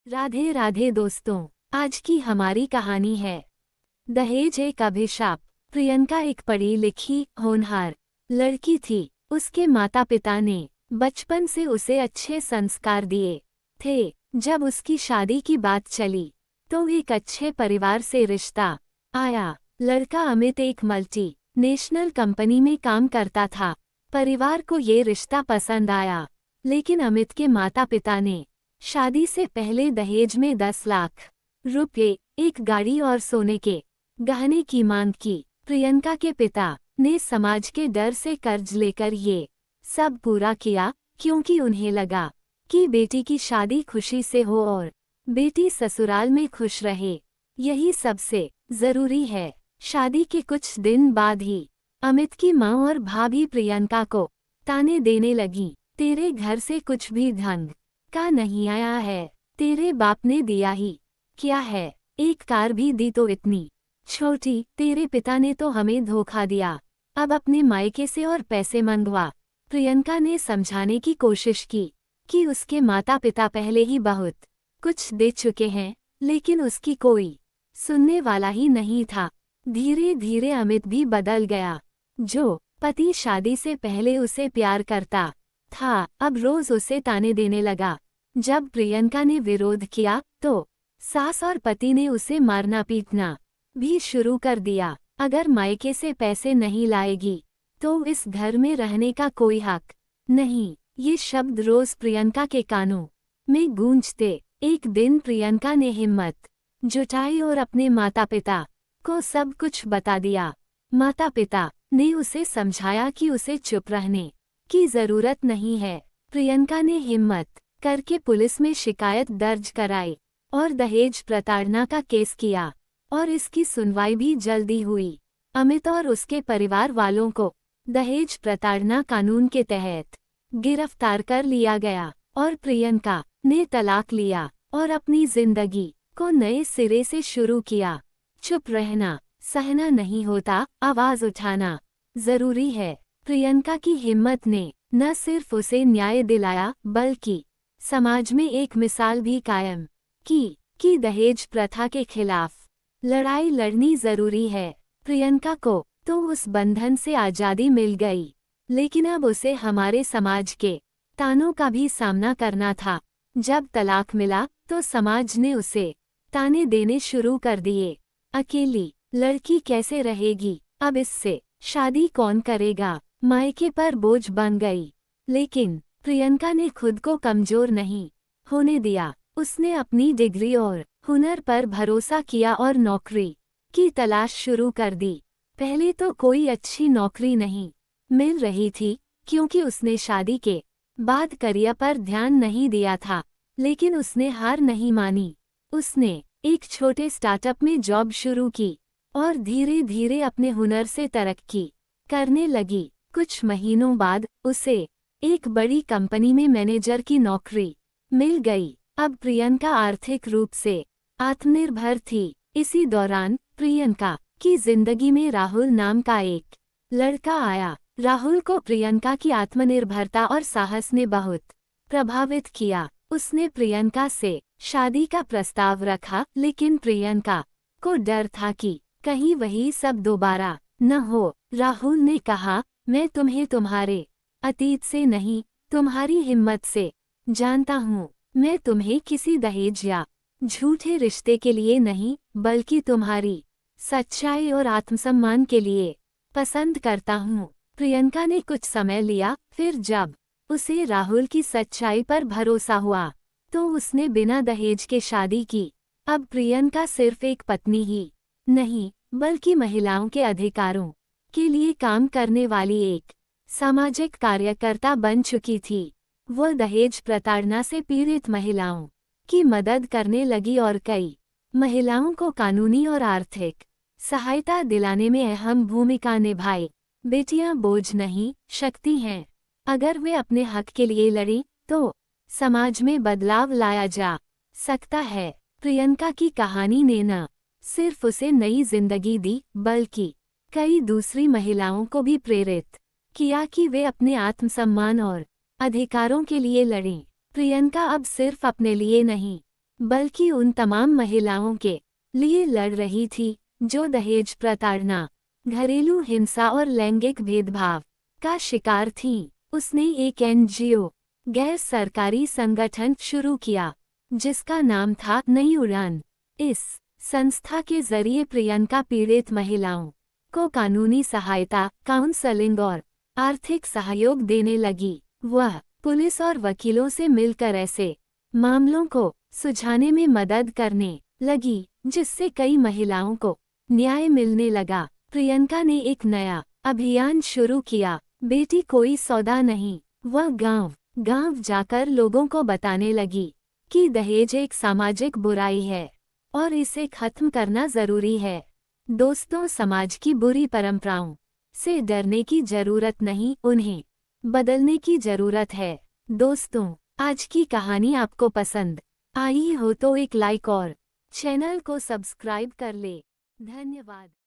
राधे राधे दोस्तों, आज की हमारी कहानी है दहेज एक अभिशाप। प्रियंका एक पढ़ी लिखी होनहार लड़की थी। उसके माता पिता ने बचपन से उसे अच्छे संस्कार दिए थे। जब उसकी शादी की बात चली तो एक अच्छे परिवार से रिश्ता आया। लड़का अमित एक मल्टी नेशनल कंपनी में काम करता था। परिवार को ये रिश्ता पसंद आया, लेकिन अमित के माता पिता ने शादी से पहले दहेज में 10 लाख रुपए, एक गाड़ी और सोने के गहने की मांग की। प्रियंका के पिता ने समाज के डर से कर्ज लेकर ये सब पूरा किया, क्योंकि उन्हें लगा कि बेटी की शादी खुशी से हो और बेटी ससुराल में खुश रहे, यही सबसे जरूरी है। शादी के कुछ दिन बाद ही अमित की माँ और भाभी प्रियंका को ताने देने लगी। तेरे घर से कुछ भी ढंग का नहीं आया है, तेरे बाप ने दिया ही क्या है, एक कार भी दी तो इतनी छोटी, तेरे पिता ने तो हमें धोखा दिया, अब अपने मायके से और पैसे मंगवा। प्रियंका ने समझाने की कोशिश की कि उसके माता पिता पहले ही बहुत कुछ दे चुके हैं, लेकिन उसकी कोई सुनने वाला ही नहीं था। धीरे धीरे अमित भी बदल गया। जो पति शादी से पहले उसे प्यार करता था, अब रोज उसे ताने देने लगा। जब प्रियंका ने विरोध किया तो सास और पति ने उसे मारना पीटना भी शुरू कर दिया। अगर मायके से पैसे नहीं लाएगी तो इस घर में रहने का कोई हक नहीं, ये शब्द रोज प्रियंका के कानों में गूंजते। एक दिन प्रियंका ने हिम्मत जुटाई और अपने माता पिता को सब कुछ बता दिया। माता पिता ने उसे समझाया कि उसे चुप रहने की जरूरत नहीं है। प्रियंका ने हिम्मत करके पुलिस में शिकायत दर्ज कराई और दहेज प्रताड़ना का केस किया, और इसकी सुनवाई भी जल्दी हुई। अमित और उसके परिवार वालों को दहेज प्रताड़ना कानून के तहत गिरफ्तार कर लिया गया और प्रियंका ने तलाक लिया और अपनी जिंदगी को नए सिरे से शुरू किया। चुप रहना सहना नहीं होता, आवाज उठाना जरूरी है। प्रियंका की हिम्मत ने न सिर्फ उसे न्याय दिलाया, बल्कि समाज में एक मिसाल भी कायम की कि दहेज प्रथा के खिलाफ लड़ाई लड़नी जरूरी है। प्रियंका को तो उस बंधन से आज़ादी मिल गई, लेकिन अब उसे हमारे समाज के तानों का भी सामना करना था। जब तलाक मिला तो समाज ने उसे ताने देने शुरू कर दिए। अकेली लड़की कैसे रहेगी, अब इससे शादी कौन करेगा, मायके पर बोझ बन गई। लेकिन प्रियंका ने खुद को कमजोर नहीं होने दिया। उसने अपनी डिग्री और हुनर पर भरोसा किया और नौकरी की तलाश शुरू कर दी। पहले तो कोई अच्छी नौकरी नहीं मिल रही थी, क्योंकि उसने शादी के बाद करियर पर ध्यान नहीं दिया था, लेकिन उसने हार नहीं मानी। उसने एक छोटे स्टार्टअप में जॉब शुरू की और धीरे धीरे अपने हुनर से तरक्की करने लगी। कुछ महीनों बाद उसे एक बड़ी कंपनी में मैनेजर की नौकरी मिल गई। अब प्रियंका आर्थिक रूप से आत्मनिर्भर थी। इसी दौरान प्रियंका की जिंदगी में राहुल नाम का एक लड़का आया। राहुल को प्रियंका की आत्मनिर्भरता और साहस ने बहुत प्रभावित किया। उसने प्रियंका से शादी का प्रस्ताव रखा, लेकिन प्रियंका को डर था कि कहीं वही सब दोबारा न हो। राहुल ने कहा, मैं तुम्हें तुम्हारे अतीत से नहीं, तुम्हारी हिम्मत से जानता हूँ। मैं तुम्हें किसी दहेज या झूठे रिश्ते के लिए नहीं, बल्कि तुम्हारी सच्चाई और आत्मसम्मान के लिए पसंद करता हूँ। प्रियंका ने कुछ समय लिया, फिर जब उसे राहुल की सच्चाई पर भरोसा हुआ तो उसने बिना दहेज के शादी की। अब प्रियंका सिर्फ एक पत्नी ही नहीं, बल्कि महिलाओं के अधिकारों के लिए काम करने वाली एक सामाजिक कार्यकर्ता बन चुकी थी। वह दहेज प्रताड़ना से पीड़ित महिलाओं की मदद करने लगी और कई महिलाओं को कानूनी और आर्थिक सहायता दिलाने में अहम भूमिका निभाई। बेटियां बोझ नहीं, शक्ति हैं। अगर वे अपने हक के लिए लड़ें तो समाज में बदलाव लाया जा सकता है। प्रियंका की कहानी ने न सिर्फ उसे नई जिंदगी दी, बल्कि कई दूसरी महिलाओं को भी प्रेरित किया कि वे अपने आत्मसम्मान और अधिकारों के लिए लड़ें। प्रियंका अब सिर्फ अपने लिए नहीं, बल्कि उन तमाम महिलाओं के लिए लड़ रही थी जो दहेज प्रताड़ना, घरेलू हिंसा और लैंगिक भेदभाव का शिकार थीं। उसने एक एनजीओ, गैर सरकारी संगठन शुरू किया जिसका नाम था नई उड़ान। इस संस्था के जरिए प्रियंका पीड़ित महिलाओं को कानूनी सहायता, काउंसलिंग और आर्थिक सहयोग देने लगी। वह पुलिस और वकीलों से मिलकर ऐसे मामलों को सुलझाने में मदद करने लगी, जिससे कई महिलाओं को न्याय मिलने लगा। प्रियंका ने एक नया अभियान शुरू किया, बेटी कोई सौदा नहीं। वह गांव-गांव जाकर लोगों को बताने लगी कि दहेज एक सामाजिक बुराई है और इसे खत्म करना जरूरी है। दोस्तों, समाज की बुरी परंपराओं से डरने की जरूरत नहीं, उन्हें बदलने की जरूरत है। दोस्तों, आज की कहानी आपको पसंद आई हो तो एक लाइक और चैनल को सब्सक्राइब कर ले। धन्यवाद।